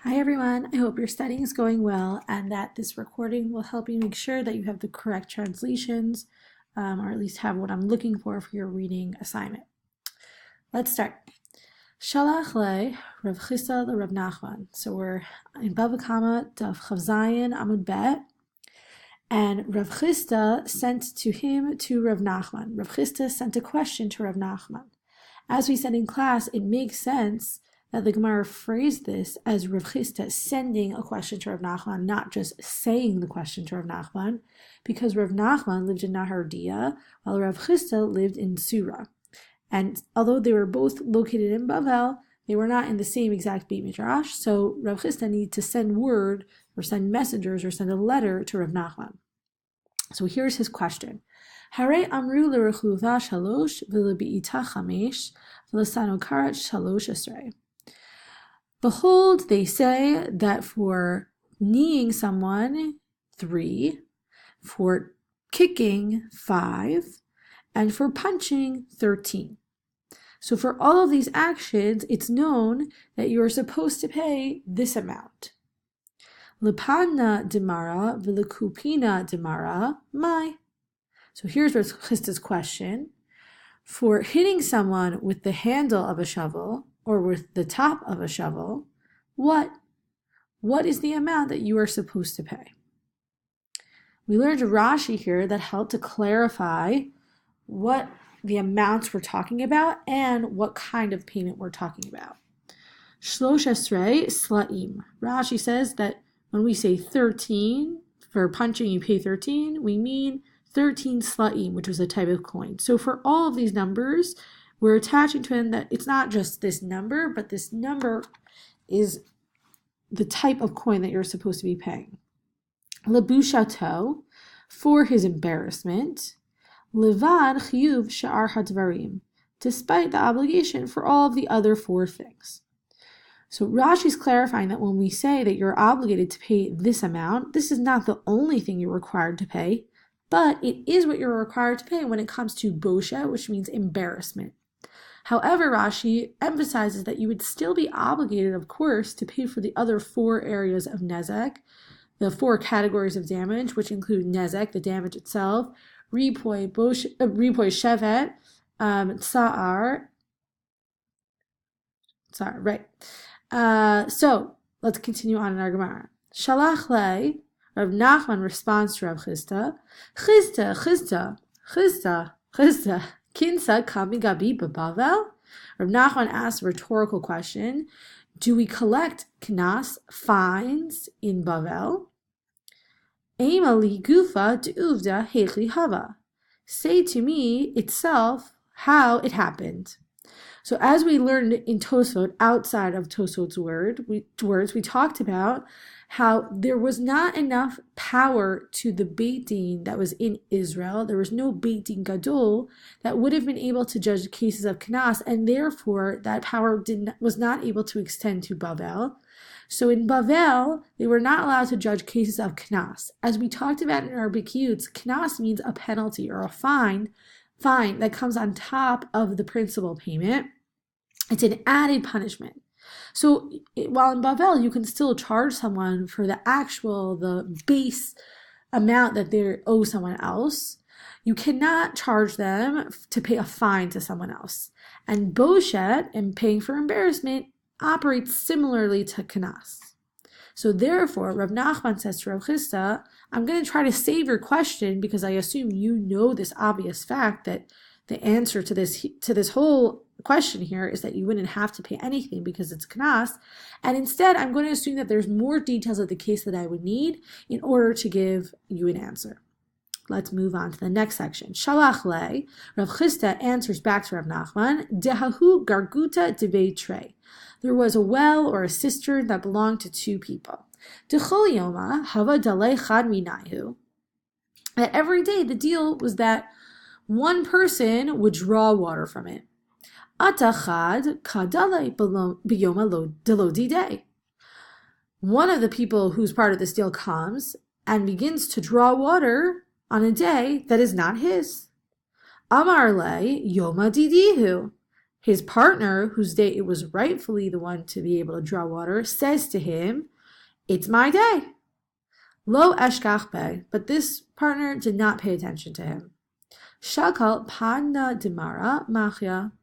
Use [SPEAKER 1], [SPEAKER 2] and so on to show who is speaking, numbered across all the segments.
[SPEAKER 1] Hi everyone, I hope your studying is going well and that this recording will help you make sure that you have the correct translations or at least have what I'm looking for your reading assignment. Let's start. Shalach le Rav Chisda le Rav Nachman. So we're in Bava Kama Daf Chav Zayin Amud Bet, and Rav Chisda sent to him to Rav Nachman. Rav Chisda sent a question to Rav Nachman. As we said in class, it makes sense that the Gemara phrased this as Rav Chisda sending a question to Rav Nachman, not just saying the question to Rav Nachman, because Rav Nachman lived in Nahardia, while Rav Chisda lived in Sura. And although they were both located in Bavel, they were not in the same exact Beit Midrash, so Rav Chisda needed to send word, or send messengers, or send a letter to Rav Nachman. So here's his question. Hare amru l'rechuva shalosh v'lebi'ita chamesh v'lesano karat shalosh esrei. Behold, they say that for kneeing someone, 3, for kicking, 5, and for punching, 13. So for all of these actions, it's known that you are supposed to pay this amount. Lepana demara v'lekupina demara mai. So here's Rav Chisda's question. For hitting someone with the handle of a shovel or with the top of a shovel, what is the amount that you are supposed to pay? We learned Rashi here that helped to clarify what the amounts we're talking about and what kind of payment we're talking about. Shlosh esrei slaim. Rashi says that when we say 13, for punching you pay 13, we mean 13 slaim, which was a type of coin. So for all of these numbers, we're attaching to them that it's not just this number, but this number is the type of coin that you're supposed to be paying. Lebushato, for his embarrassment. Levad chiyuv sha'ar hadvarim, despite the obligation for all of the other 4 things. So Rashi's clarifying that when we say that you're obligated to pay this amount, this is not the only thing you're required to pay, but it is what you're required to pay when it comes to bosha, which means embarrassment. However, Rashi emphasizes that you would still be obligated, of course, to pay for the other 4 areas of nezek, the 4 categories of damage, which include nezek, the damage itself, ripoi shevet, tsa'ar. Sorry, right. So let's continue on in our Gemara. Shalach le, Rav Nachman responds to Rav Chisda, Chisda, kinsa kami gabi babavel? Rav Nachman asks a rhetorical question. Do we collect knas, fines, in Bavel? Ema li gufa de'uvda heichli hava. Say to me itself how it happened. So as we learned in Tosfot, outside of Tosfot's words, we talked about how there was not enough power to the Beit Din that was in Israel. There was no Beit Din Gadol that would have been able to judge cases of Knas, and therefore that power was not able to extend to Bavel. So in Bavel, they were not allowed to judge cases of Knas. As we talked about in our Bikiyuts, Knas means a penalty or a fine that comes on top of the principal payment. It's an added punishment. So while in Bavel, you can still charge someone for the base amount that they owe someone else, you cannot charge them to pay a fine to someone else. And Boshet, and paying for embarrassment, operates similarly to Knas. So therefore, Rav Nachman says to Rav Chisda, I'm going to try to save your question because I assume you know this obvious fact that the answer to this whole question here is that you wouldn't have to pay anything because it's Knas, and instead I'm going to assume that there's more details of the case that I would need in order to give you an answer. Let's move on to the next section. Shalach le, Rav Chisda answers back to Rav Nachman, Dehahu garguta debeitre. There was a well or a cistern that belonged to 2 people. Dechol yoma hava dalei chad minayu. That every day the deal was that one person would draw water from it. Atachad kadale biyoma delo didei. One of the people who's part of this deal comes and begins to draw water on a day that is not his. Amar le yoma didihu. His partner, whose day it was rightfully the one to be able to draw water, says to him, "It's my day." Lo eshkach be, but this partner did not pay attention to him. Shakal padna dimara machya.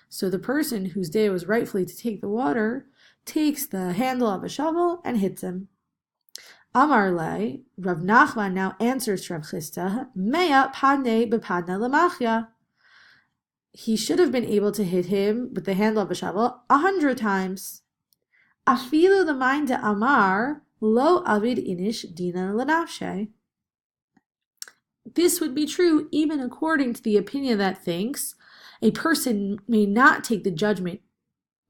[SPEAKER 1] So the person whose day was rightfully to take the water takes the handle of a shovel and hits him. Amar le, Rav Nachman now answers to Rav Chisda, Mea padne bepadna lemachya. He should have been able to hit him with the handle of a shovel 100 times. Afilu l'mayin de Amar lo avid inish dina lenafshe. This would be true even according to the opinion that thinks a person may not take the judgment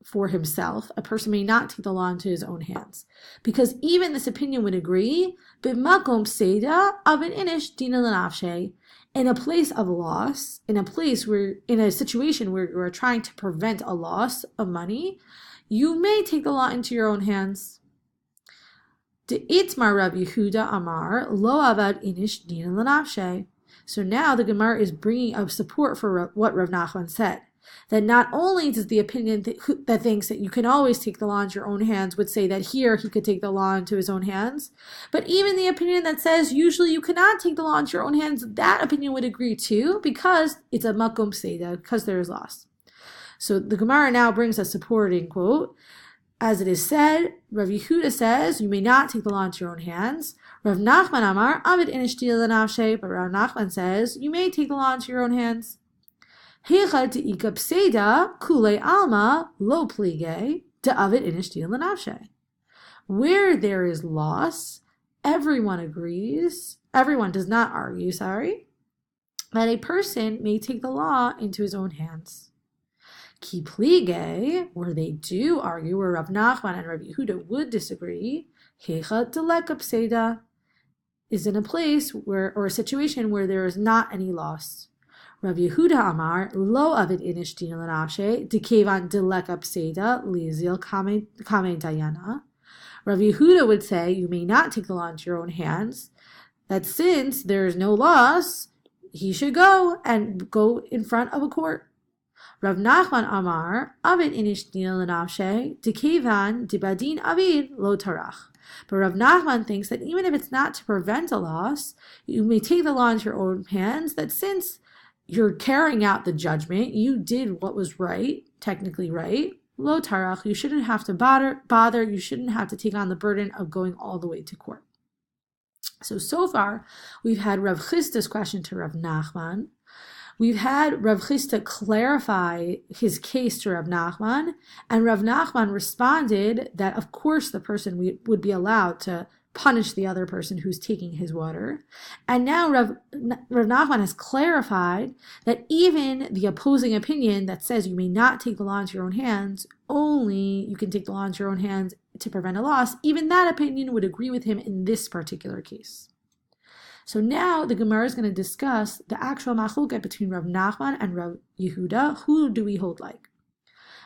[SPEAKER 1] for himself. A person may not take the law into his own hands. Because even this opinion would agree, b'makom seda avid inish dina lenafshe. In a place of loss, in a situation where you are trying to prevent a loss of money, you may take the law into your own hands. De'itmar Rav Yehuda Amar lo avad inish dina lenafshe. So now the Gemara is bringing up support for what Rav Nachman said. That not only does the opinion that thinks that you can always take the law into your own hands would say that here he could take the law into his own hands, but even the opinion that says usually you cannot take the law into your own hands, that opinion would agree too, because it's a makom seda, because there is loss. So the Gemara now brings a supporting quote. As it is said, Rav Yehuda says, you may not take the law into your own hands. Rav Nachman Amar, Avid inish dina lenafshe, but Rav Nachman says, you may take the law into your own hands. Heichad te'ika pseida kule alma lo plige de'avid inish dina lenafshe. Where there is loss, everyone does not argue, that a person may take the law into his own hands. Ki plige, where they do argue, where Rav Nachman and Rav Yehuda would disagree, heichad deleka pseida, is in a place where, or a situation where there is not any loss. Rav Yehuda Amar lo avid inish dina lenafshe dekevan deleka pseida lizil kame dayana. Rav Yehuda would say you may not take the law into your own hands, that since there is no loss, he should go in front of a court. Rav Nachman Amar avid inish dina lenafshe dekevan dibadin avid lo tarach. But Rav Nachman thinks that even if it's not to prevent a loss, you may take the law into your own hands, that since you're carrying out the judgment, you did what was right, technically right, lo tarach, you shouldn't have to bother, you shouldn't have to take on the burden of going all the way to court. So far, we've had Rav Chisda's question to Rav Nachman. We've had Rav Chisda clarify his case to Rav Nachman, and Rav Nachman responded that, of course, the person would be allowed to punish the other person who's taking his water. And now Rav Nachman has clarified that even the opposing opinion that says you may not take the law into your own hands, only you can take the law into your own hands to prevent a loss, even that opinion would agree with him in this particular case. So now the Gemara is going to discuss the actual machloket between Rav Nachman and Rav Yehuda. Who do we hold like?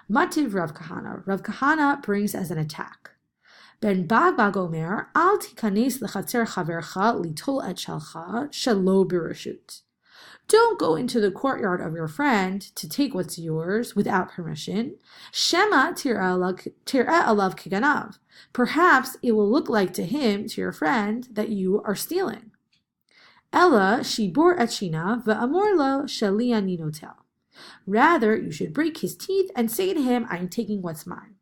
[SPEAKER 1] Mativ Rav Kahana. Rav Kahana brings as an attack. Ben Bagbag Omer, al tikanes lechatzer chavercha litol et shalcha shelo b'reshut. Don't go into the courtyard of your friend to take what's yours without permission. Shema tir'eh alav kiganav. Perhaps it will look like to him, to your friend, that you are stealing. Ella shibor et shinav ve'amor lo sheli ani notel. Rather, you should break his teeth and say to him, I am taking what's mine.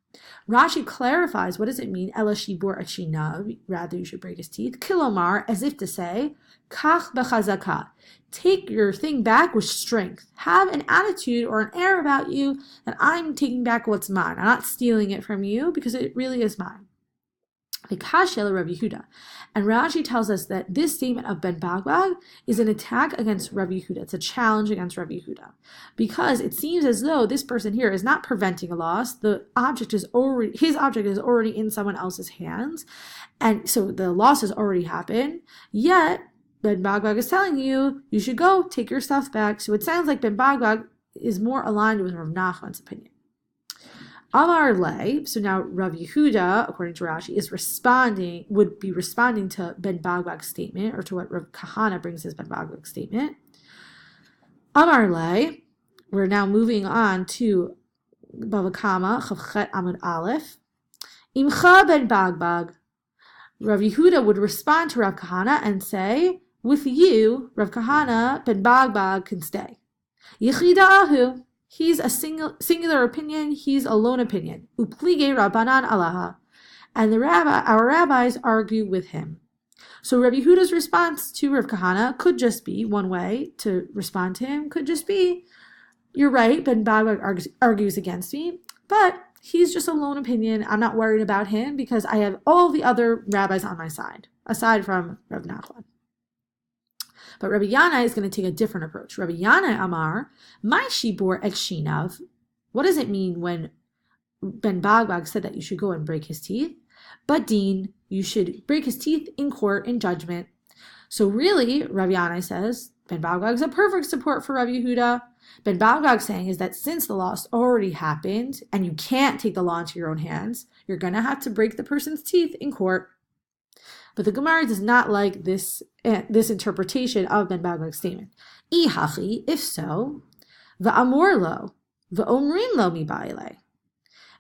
[SPEAKER 1] Rashi clarifies, what does it mean, Ella shibor et shinav, rather you should break his teeth, kilomar, as if to say, kach bechazaka, take your thing back with strength. Have an attitude or an air about you that I'm taking back what's mine. I'm not stealing it from you because it really is mine. Vikashel Rav Yehuda. And Rashi tells us that this statement of Ben Bagbag is an attack against Rav Yehuda. It's a challenge against Rav Yehuda. Because it seems as though this person here is not preventing a loss. His object is already in someone else's hands. And so the loss has already happened. Yet, Ben Bagbag is telling you, you should go take your stuff back. So it sounds like Ben Bagbag is more aligned with Rav Nachman's opinion. Amar le, so now Rav Yehuda, according to Rashi, would be responding to Ben Bagbag's statement, or to what Rav Kahana brings as Ben Bagbag's statement. Amar le, we're now moving on to Bava Kama, Chavchet Amud Aleph. Imcha ben Bagbag. Rav Yehuda would respond to Rav Kahana and say, with you, Rav Kahana ben Bagbag can stay. Yechida Ahu. He's a singular opinion. He's a lone opinion. Uplige Rabbanan Alaha. And our rabbis argue with him. So Rabbi Yehuda's response to Rav Kahana could just be, one way to respond to him could just be, you're right, Ben Bagbag argues against me, but he's just a lone opinion. I'm not worried about him because I have all the other rabbis on my side, aside from Rav Nachman. But Rabbi Yanai is going to take a different approach. Rabbi Yanai Amar, my shibor ekshinav. What does it mean when Ben Bagbag said that you should go and break his teeth? But Dean, you should break his teeth in court, in judgment. So really, Rabbi Yanai says, Ben Bagbag is a perfect support for Rabbi Yehuda. Ben Bagbag saying is that since the loss already happened, and you can't take the law into your own hands, you're going to have to break the person's teeth in court. But the Gemara does not like this interpretation of Ben Bagbag's statement. Ihachi, if so, va'amor lo, va'omrin lo mi ba'ilei.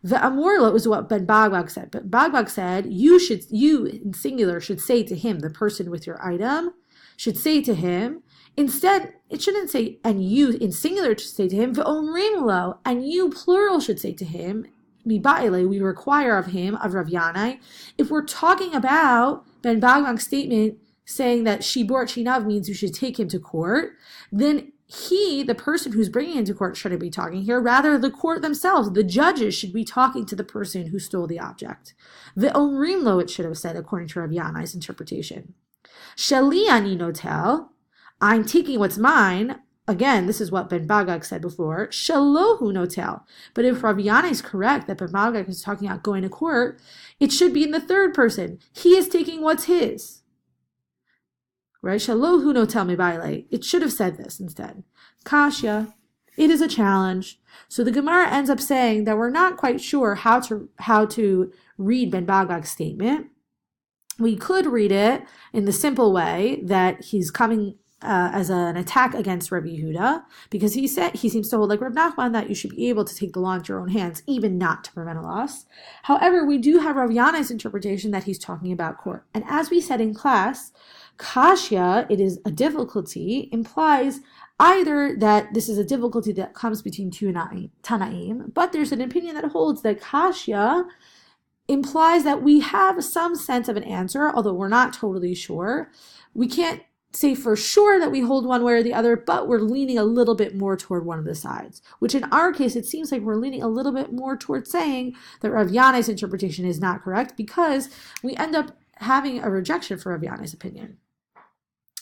[SPEAKER 1] Va'amor lo is what Ben Bagbag said. But Bagbag said, you in singular should say to him, the person with your item, should say to him, instead, it shouldn't say, and you in singular should say to him, va'omrim lo, and you plural should say to him, mi ba'ilei, we require of him, of Rav Yanai. If we're talking about Ben Bagbag's statement saying that shibor chinav means you should take him to court, then he, the person who's bringing him to court, shouldn't be talking here. Rather, the court themselves, the judges, should be talking to the person who stole the object. Ve'omrim lo, it should have said, according to Rav Yanai's interpretation. Sheli ani notel, I'm taking what's mine. Again, this is what Ben Bagbag said before. Shalohu notel. But if Rav Yanai is correct that Ben Bagbag is talking about going to court, it should be in the third person. He is taking what's his. Right? Shalohu notel mi ba'ilei. It should have said this instead. Kashya. It is a challenge. So the Gemara ends up saying that we're not quite sure how to read Ben Bagbag's statement. We could read it in the simple way that he's coming as an attack against Rabbi Yehuda, because he seems to hold like Rav Nachman that you should be able to take the law into your own hands, even not to prevent a loss. However, we do have Rav Yanai's interpretation that he's talking about court. And as we said in class, Kashya, it is a difficulty, implies either that this is a difficulty that comes between two Tanaim, but there's an opinion that holds that Kashya implies that we have some sense of an answer, although we're not totally sure. We can't say for sure that we hold one way or the other, but we're leaning a little bit more toward one of the sides, which in our case, it seems like we're leaning a little bit more toward saying that Rav Yanai's interpretation is not correct, because we end up having a rejection for Rav Yanai's opinion.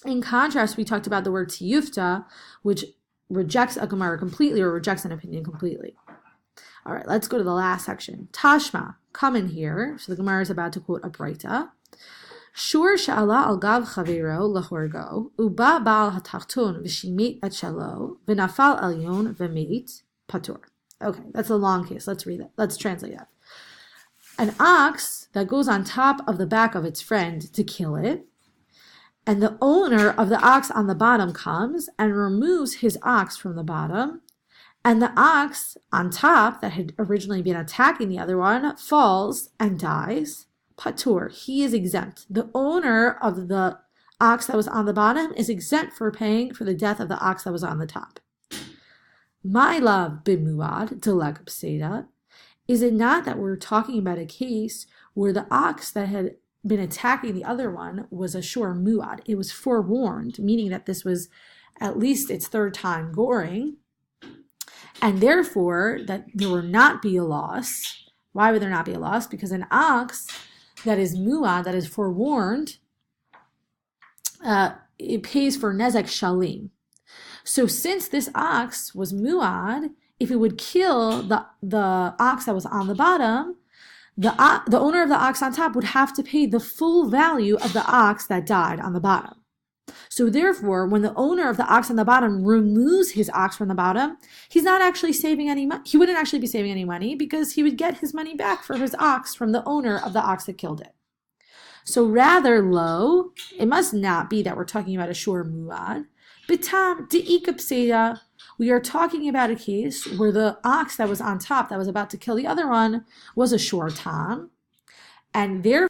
[SPEAKER 1] In contrast, we talked about the word tiyufta, which rejects a Gemara completely or rejects an opinion completely. All right, let's go to the last section. Tashma, come in here. So the Gemara is about to quote a Braita. Shur sha'ala al gav chavero lahorgo, uba ba'al hatachton v'shimit et shalo, v'nafal elyon v'meit patur. Okay, that's a long case. Let's read it. Let's translate that. An ox that goes on top of the back of its friend to kill it, and the owner of the ox on the bottom comes and removes his ox from the bottom, and the ox on top that had originally been attacking the other one falls and dies. Patur, he is exempt. The owner of the ox that was on the bottom is exempt for paying for the death of the ox that was on the top. My love, bimuad, deleg pseda. Is it not that we're talking about a case where the ox that had been attacking the other one was a shor muad? It was forewarned, meaning that this was at least its third time goring, and therefore that there would not be a loss. Why would there not be a loss? Because an ox that is muad, that is forewarned, it pays for nezek shalim. So since this ox was muad, if it would kill the ox that was on the bottom, the owner of the ox on top would have to pay the full value of the ox that died on the bottom. So therefore, when the owner of the ox on the bottom removes his ox from the bottom, he's not actually saving any money. He wouldn't actually be saving any money because he would get his money back for his ox from the owner of the ox that killed it. So rather low, it must not be that we're talking about a shor muad. Bitam de'ika pseida. We are talking about a case where the ox that was on top, that was about to kill the other one, was a shor tam, and therefore